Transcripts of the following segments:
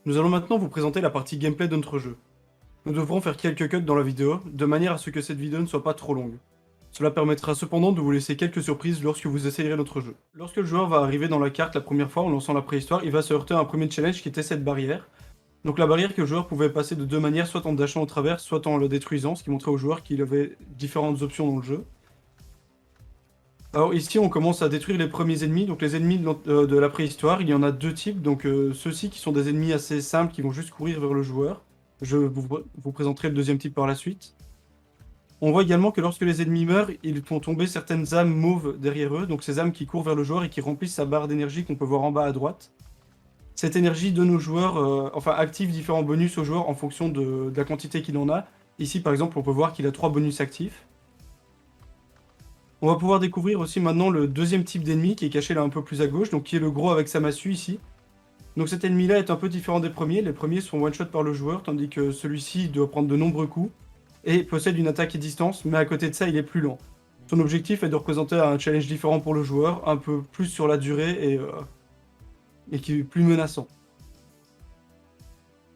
Nous allons maintenant vous présenter la partie gameplay de notre jeu. Nous devrons faire quelques cuts dans la vidéo, de manière à ce que cette vidéo ne soit pas trop longue. Cela permettra cependant de vous laisser quelques surprises lorsque vous essayerez notre jeu. Lorsque le joueur va arriver dans la carte la première fois en lançant la préhistoire, il va se heurter à un premier challenge qui était cette barrière. Donc la barrière que le joueur pouvait passer de deux manières, soit en dashant au travers, soit en le détruisant, ce qui montrait au joueur qu'il avait différentes options dans le jeu. Alors ici on commence à détruire les premiers ennemis, donc les ennemis de la préhistoire, il y en a deux types, donc ceux-ci qui sont des ennemis assez simples qui vont juste courir vers le joueur. Je vous présenterai le deuxième type par la suite. On voit également que lorsque les ennemis meurent, ils font tomber certaines âmes mauves derrière eux, donc ces âmes qui courent vers le joueur et qui remplissent sa barre d'énergie qu'on peut voir en bas à droite. Cette énergie donne aux joueurs, active différents bonus aux joueurs en fonction de la quantité qu'il en a. Ici par exemple on peut voir qu'il a 3 bonus actifs. On va pouvoir découvrir aussi maintenant le deuxième type d'ennemi qui est caché là un peu plus à gauche, donc qui est le gros avec sa massue ici. Donc cet ennemi-là est un peu différent des premiers. Les premiers sont one-shot par le joueur, tandis que celui-ci doit prendre de nombreux coups et possède une attaque à distance, mais à côté de ça, il est plus lent. Son objectif est de représenter un challenge différent pour le joueur, un peu plus sur la durée et qui est plus menaçant.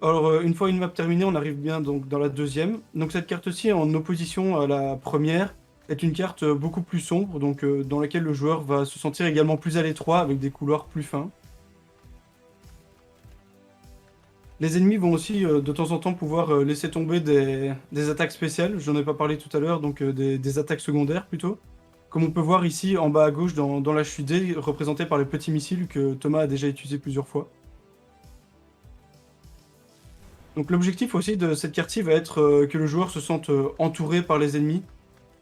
Alors, une fois une map terminée, on arrive bien donc dans la deuxième. Donc cette carte-ci, en opposition à la première, est une carte beaucoup plus sombre, donc dans laquelle le joueur va se sentir également plus à l'étroit, avec des couloirs plus fins. Les ennemis vont aussi de temps en temps pouvoir laisser tomber des attaques spéciales, j'en ai pas parlé tout à l'heure, donc des attaques secondaires plutôt. Comme on peut voir ici en bas à gauche dans l'HUD, représenté par les petits missiles que Thomas a déjà utilisé plusieurs fois. Donc l'objectif aussi de cette carte-ci va être que le joueur se sente entouré par les ennemis,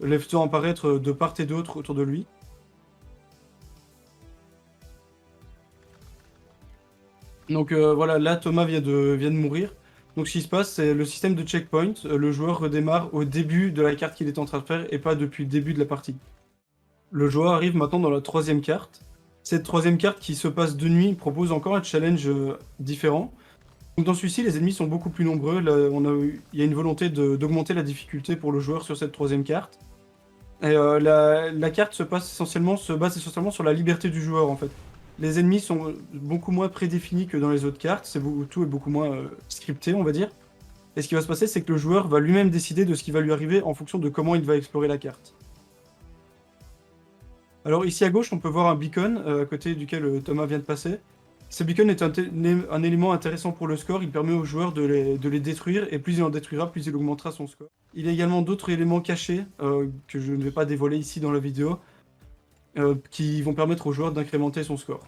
les faisant apparaître de part et d'autre autour de lui. Donc voilà, là Thomas vient de mourir. Donc ce qui se passe, c'est le système de checkpoint. Le joueur redémarre au début de la carte qu'il est en train de faire et pas depuis le début de la partie. Le joueur arrive maintenant dans la troisième carte. Cette troisième carte qui se passe de nuit propose encore un challenge différent. Donc dans celui-ci, les ennemis sont beaucoup plus nombreux. Là, il y a une volonté d'augmenter la difficulté pour le joueur sur cette troisième carte. Et la carte se base essentiellement sur la liberté du joueur en fait. Les ennemis sont beaucoup moins prédéfinis que dans les autres cartes, tout est beaucoup moins scripté on va dire. Et ce qui va se passer c'est que le joueur va lui-même décider de ce qui va lui arriver en fonction de comment il va explorer la carte. Alors ici à gauche on peut voir un beacon à côté duquel Thomas vient de passer. Ce beacon est un élément intéressant pour le score, il permet aux joueurs de les détruire, et plus il en détruira, plus il augmentera son score. Il y a également d'autres éléments cachés, que je ne vais pas dévoiler ici dans la vidéo, qui vont permettre aux joueurs d'incrémenter son score.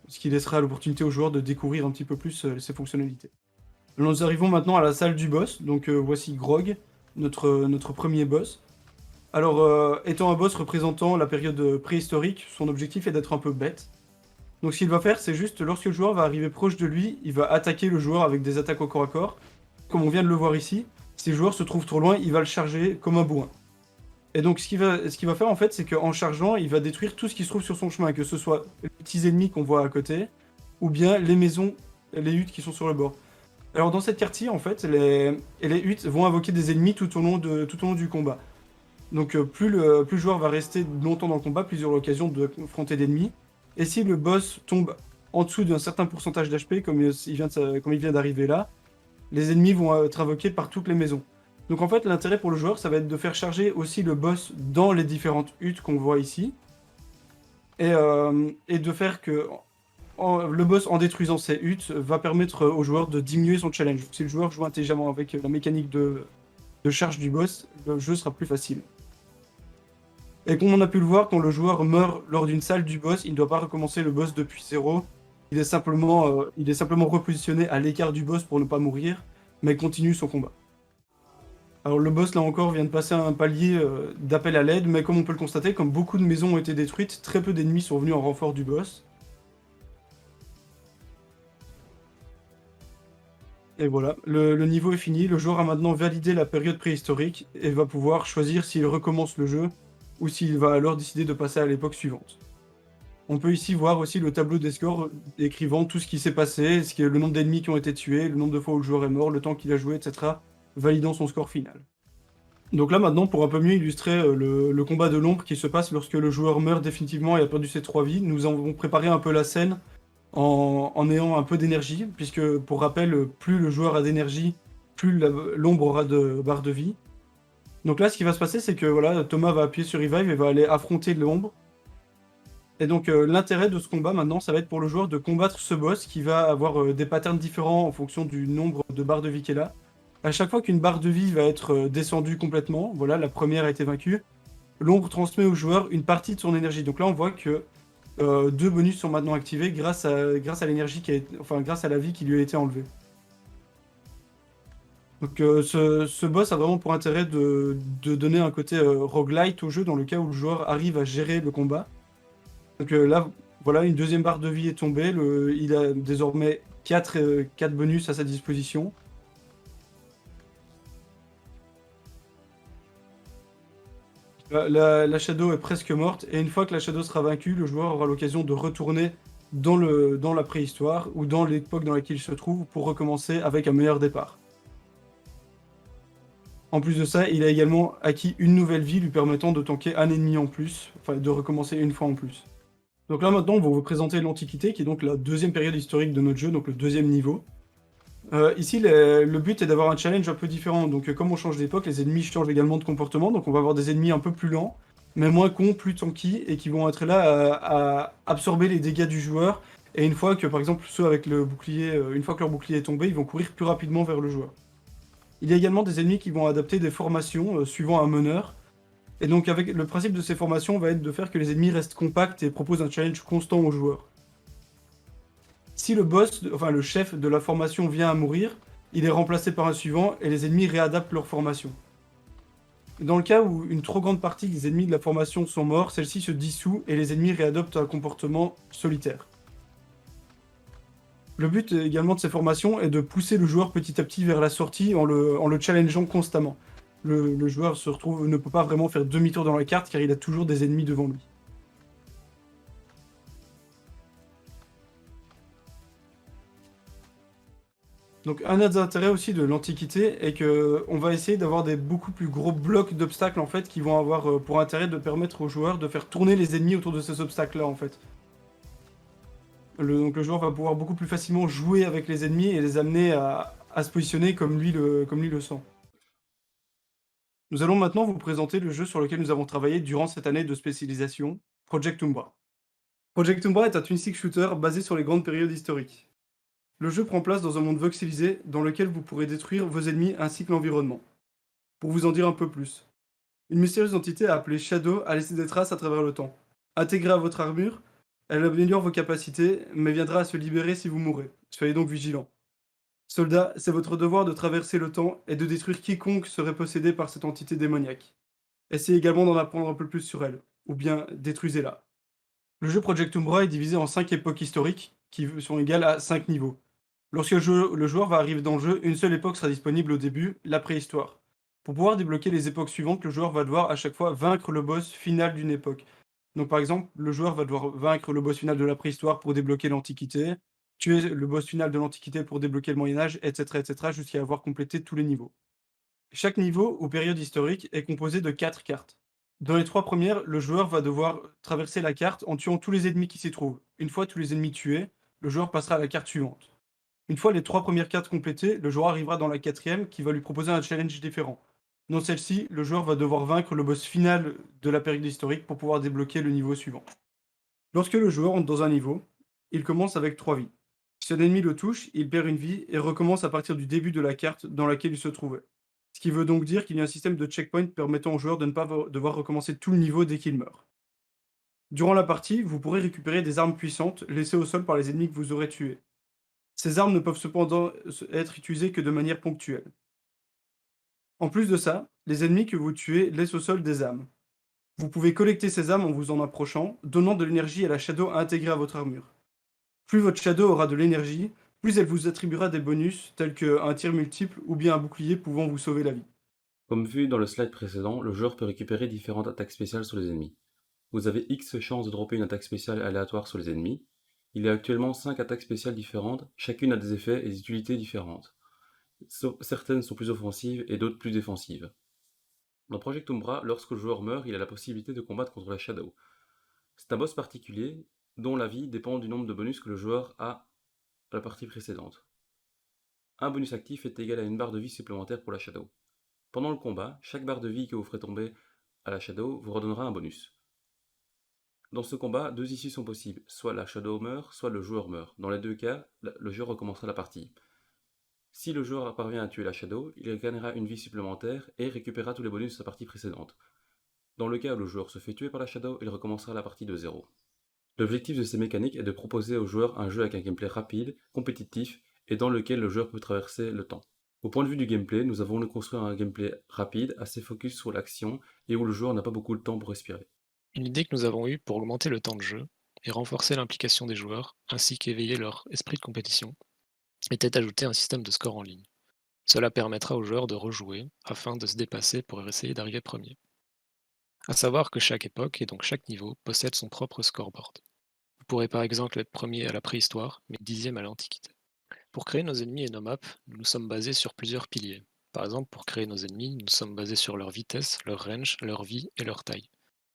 Ce qui laissera l'opportunité aux joueurs de découvrir un petit peu plus ses fonctionnalités. Nous arrivons maintenant à la salle du boss, donc voici Grog, notre premier boss. Alors, étant un boss représentant la période préhistorique, son objectif est d'être un peu bête. Donc ce qu'il va faire, c'est juste, lorsque le joueur va arriver proche de lui, il va attaquer le joueur avec des attaques au corps à corps. Comme on vient de le voir ici, si le joueur se trouve trop loin, il va le charger comme un bourrin. Et donc ce qu'il va faire en fait, c'est qu'en chargeant, il va détruire tout ce qui se trouve sur son chemin, que ce soit les petits ennemis qu'on voit à côté, ou bien les maisons, les huttes qui sont sur le bord. Alors dans cette quartier, en fait, les huttes vont invoquer des ennemis tout au long du combat. Donc plus le joueur va rester longtemps dans le combat, plus il aura l'occasion de confronter d'ennemis. Et si le boss tombe en dessous d'un certain pourcentage d'HP, comme il vient d'arriver là, les ennemis vont être invoqués par toutes les maisons. Donc en fait, l'intérêt pour le joueur, ça va être de faire charger aussi le boss dans les différentes huttes qu'on voit ici. Et de faire que le boss, en détruisant ces huttes, va permettre au joueur de diminuer son challenge. Si le joueur joue intelligemment avec la mécanique de charge du boss, le jeu sera plus facile. Et comme on a pu le voir, quand le joueur meurt lors d'une salle du boss, il ne doit pas recommencer le boss depuis zéro. Il est simplement repositionné à l'écart du boss pour ne pas mourir, mais continue son combat. Alors le boss, là encore, vient de passer un palier d'appel à l'aide, mais comme on peut le constater, comme beaucoup de maisons ont été détruites, très peu d'ennemis sont venus en renfort du boss. Et voilà, le niveau est fini, le joueur a maintenant validé la période préhistorique et va pouvoir choisir s'il recommence le jeu ou s'il va alors décider de passer à l'époque suivante. On peut ici voir aussi le tableau des scores décrivant tout ce qui s'est passé, le nombre d'ennemis qui ont été tués, le nombre de fois où le joueur est mort, le temps qu'il a joué, etc., validant son score final. Donc là maintenant, pour un peu mieux illustrer le combat de l'ombre qui se passe lorsque le joueur meurt définitivement et a perdu ses 3 vies, nous avons préparé un peu la scène en ayant un peu d'énergie, puisque pour rappel, plus le joueur a d'énergie, plus l'ombre aura de barres de vie. Donc là, ce qui va se passer, c'est que voilà, Thomas va appuyer sur Revive et va aller affronter l'ombre. Et donc l'intérêt de ce combat maintenant, ça va être pour le joueur de combattre ce boss qui va avoir des patterns différents en fonction du nombre de barres de vie qu'elle a. À chaque fois qu'une barre de vie va être descendue complètement, voilà, la première a été vaincue, l'ombre transmet au joueur une partie de son énergie. Donc là, on voit que deux bonus sont maintenant activés grâce à l'énergie enfin grâce à la vie qui lui a été enlevée. Donc ce boss a vraiment pour intérêt de donner un côté roguelite au jeu dans le cas où le joueur arrive à gérer le combat. Donc là, voilà, une deuxième barre de vie est tombée. Il a désormais 4 bonus à sa disposition. La Shadow est presque morte, et une fois que la Shadow sera vaincue, le joueur aura l'occasion de retourner dans la préhistoire ou dans l'époque dans laquelle il se trouve pour recommencer avec un meilleur départ. En plus de ça, il a également acquis une nouvelle vie lui permettant de tanker un ennemi en plus, enfin de recommencer une fois en plus. Donc là maintenant, on va vous présenter l'Antiquité, qui est donc la deuxième période historique de notre jeu, donc le deuxième niveau. Ici, le but est d'avoir un challenge un peu différent. Donc, comme on change d'époque, les ennemis changent également de comportement. Donc, on va avoir des ennemis un peu plus lents, mais moins cons, plus tanky, et qui vont être là à absorber les dégâts du joueur. Et une fois que, par exemple, ceux avec le bouclier, une fois que leur bouclier est tombé, ils vont courir plus rapidement vers le joueur. Il y a également des ennemis qui vont adapter des formations suivant un meneur. Et donc, avec le principe de ces formations va être de faire que les ennemis restent compacts et proposent un challenge constant aux joueurs. Si le boss, enfin le chef de la formation vient à mourir, il est remplacé par un suivant et les ennemis réadaptent leur formation. Dans le cas où une trop grande partie des ennemis de la formation sont morts, celle-ci se dissout et les ennemis réadoptent un comportement solitaire. Le but également de ces formations est de pousser le joueur petit à petit vers la sortie en le challengeant constamment. Le joueur ne peut pas vraiment faire demi-tour dans la carte car il a toujours des ennemis devant lui. Donc un autre intérêt aussi de l'Antiquité est que on va essayer d'avoir des beaucoup plus gros blocs d'obstacles en fait qui vont avoir pour intérêt de permettre aux joueurs de faire tourner les ennemis autour de ces obstacles-là en fait. Donc le joueur va pouvoir beaucoup plus facilement jouer avec les ennemis et les amener à se positionner comme lui le sent. Nous allons maintenant vous présenter le jeu sur lequel nous avons travaillé durant cette année de spécialisation, Project Umbra. Project Umbra est un twin-stick shooter basé sur les grandes périodes historiques. Le jeu prend place dans un monde voxelisé dans lequel vous pourrez détruire vos ennemis ainsi que l'environnement. Pour vous en dire un peu plus, une mystérieuse entité appelée Shadow a laissé des traces à travers le temps. Intégrée à votre armure, elle améliore vos capacités, mais viendra à se libérer si vous mourrez. Soyez donc vigilants. Soldats, c'est votre devoir de traverser le temps et de détruire quiconque serait possédé par cette entité démoniaque. Essayez également d'en apprendre un peu plus sur elle, ou bien détruisez-la. Le jeu Project Umbra est divisé en 5 époques historiques, qui sont égales à 5 niveaux. Lorsque le joueur va arriver dans le jeu, une seule époque sera disponible au début, la préhistoire. Pour pouvoir débloquer les époques suivantes, le joueur va devoir à chaque fois vaincre le boss final d'une époque. Donc par exemple, le joueur va devoir vaincre le boss final de la préhistoire pour débloquer l'Antiquité, tuer le boss final de l'Antiquité pour débloquer le Moyen-Âge, etc., jusqu'à avoir complété tous les niveaux. Chaque niveau ou période historique est composé de 4 cartes. Dans les 3 premières, le joueur va devoir traverser la carte en tuant tous les ennemis qui s'y trouvent. Une fois tous les ennemis tués, le joueur passera à la carte suivante. Une fois les 3 premières cartes complétées, le joueur arrivera dans la quatrième qui va lui proposer un challenge différent. Dans celle-ci, le joueur va devoir vaincre le boss final de la période historique pour pouvoir débloquer le niveau suivant. Lorsque le joueur entre dans un niveau, il commence avec 3 vies. Si un ennemi le touche, il perd une vie et recommence à partir du début de la carte dans laquelle il se trouvait. Ce qui veut donc dire qu'il y a un système de checkpoint permettant au joueur de ne pas devoir recommencer tout le niveau dès qu'il meurt. Durant la partie, vous pourrez récupérer des armes puissantes laissées au sol par les ennemis que vous aurez tués. Ces armes ne peuvent cependant être utilisées que de manière ponctuelle. En plus de ça, les ennemis que vous tuez laissent au sol des âmes. Vous pouvez collecter ces âmes en vous en approchant, donnant de l'énergie à la Shadow intégrée à votre armure. Plus votre Shadow aura de l'énergie, plus elle vous attribuera des bonus tels qu'un tir multiple ou bien un bouclier pouvant vous sauver la vie. Comme vu dans le slide précédent, le joueur peut récupérer différentes attaques spéciales sur les ennemis. Vous avez X chances de dropper une attaque spéciale aléatoire sur les ennemis. Il y a actuellement 5 attaques spéciales différentes, chacune a des effets et des utilités différentes. Certaines sont plus offensives et d'autres plus défensives. Dans Project Umbra, lorsque le joueur meurt, il a la possibilité de combattre contre la Shadow. C'est un boss particulier, dont la vie dépend du nombre de bonus que le joueur a à la partie précédente. Un bonus actif est égal à une barre de vie supplémentaire pour la Shadow. Pendant le combat, chaque barre de vie que vous ferez tomber à la Shadow vous redonnera un bonus. Dans ce combat, deux issues sont possibles, soit la Shadow meurt, soit le joueur meurt. Dans les deux cas, le jeu recommencera la partie. Si le joueur parvient à tuer la Shadow, il gagnera une vie supplémentaire et récupérera tous les bonus de sa partie précédente. Dans le cas où le joueur se fait tuer par la Shadow, il recommencera la partie de zéro. L'objectif de ces mécaniques est de proposer au joueur un jeu avec un gameplay rapide, compétitif et dans lequel le joueur peut traverser le temps. Au point de vue du gameplay, nous avons construit un gameplay rapide, assez focus sur l'action et où le joueur n'a pas beaucoup de temps pour respirer. Une idée que nous avons eue pour augmenter le temps de jeu et renforcer l'implication des joueurs, ainsi qu'éveiller leur esprit de compétition, était d'ajouter un système de score en ligne. Cela permettra aux joueurs de rejouer afin de se dépasser pour essayer d'arriver premier. À savoir que chaque époque et donc chaque niveau possède son propre scoreboard. Vous pourrez par exemple être premier à la préhistoire, mais dixième à l'Antiquité. Pour créer nos ennemis et nos maps, nous nous sommes basés sur plusieurs piliers. Par exemple, pour créer nos ennemis, nous sommes basés sur leur vitesse, leur range, leur vie et leur taille.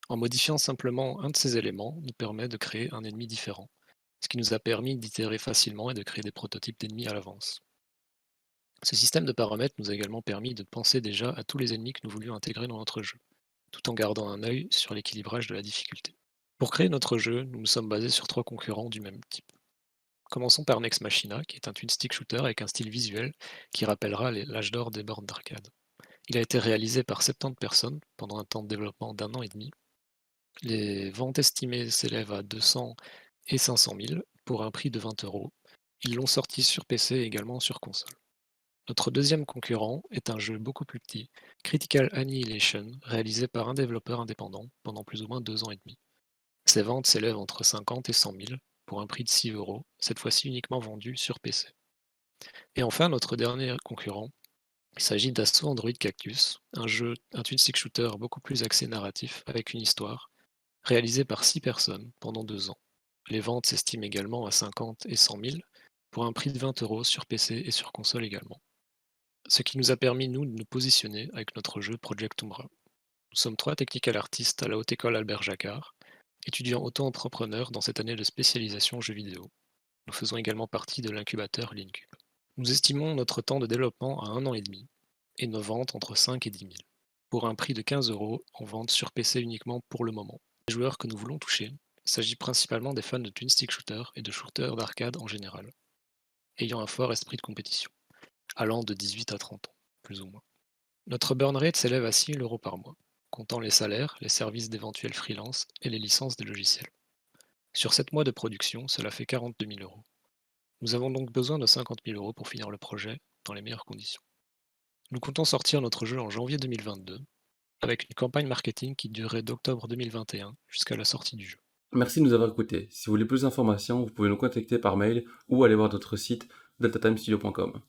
En modifiant simplement un de ces éléments nous permet de créer un ennemi différent, ce qui nous a permis d'itérer facilement et de créer des prototypes d'ennemis à l'avance. Ce système de paramètres nous a également permis de penser déjà à tous les ennemis que nous voulions intégrer dans notre jeu, tout en gardant un œil sur l'équilibrage de la difficulté. Pour créer notre jeu, nous nous sommes basés sur trois concurrents du même type. Commençons par Nex Machina, qui est un twin stick shooter avec un style visuel qui rappellera l'âge d'or des bornes d'arcade. Il a été réalisé par 70 personnes pendant un temps de développement d'1 an et demi. Les ventes estimées s'élèvent à 200 et 500 000 pour un prix de 20 euros. Ils l'ont sorti sur PC et également sur console. Notre deuxième concurrent est un jeu beaucoup plus petit, Critical Annihilation, réalisé par un développeur indépendant pendant plus ou moins 2 ans et demi. Ses ventes s'élèvent entre 50 et 100 000 pour un prix de 6 euros, cette fois-ci uniquement vendu sur PC. Et enfin, notre dernier concurrent, il s'agit d'Assaut Android Cactus, un twin stick shooter beaucoup plus axé narratif avec une histoire, réalisé par 6 personnes pendant 2 ans. Les ventes s'estiment également à 50 et 100 000 pour un prix de 20 euros sur PC et sur console également. Ce qui nous a permis, nous, de nous positionner avec notre jeu Project Umbra. Nous sommes 3 technical artistes à la Haute École Albert Jacquard, étudiants auto-entrepreneurs dans cette année de spécialisation jeux vidéo. Nous faisons également partie de l'incubateur Lincube. Nous estimons notre temps de développement à 1 an et demi et nos ventes entre 5 et 10 000, pour un prix de 15 euros en vente sur PC uniquement pour le moment. Les joueurs que nous voulons toucher, il s'agit principalement des fans de twin stick shooter et de shooters d'arcade en général, ayant un fort esprit de compétition, allant de 18 à 30 ans, plus ou moins. Notre burn rate s'élève à 6 000 euros par mois, comptant les salaires, les services d'éventuels freelance et les licences des logiciels. Sur 7 mois de production, cela fait 42 000 euros. Nous avons donc besoin de 50 000 euros pour finir le projet dans les meilleures conditions. Nous comptons sortir notre jeu en janvier 2022, avec une campagne marketing qui durerait d'octobre 2021 jusqu'à la sortie du jeu. Merci de nous avoir écoutés. Si vous voulez plus d'informations, vous pouvez nous contacter par mail ou aller voir notre site deltaTimestudio.com.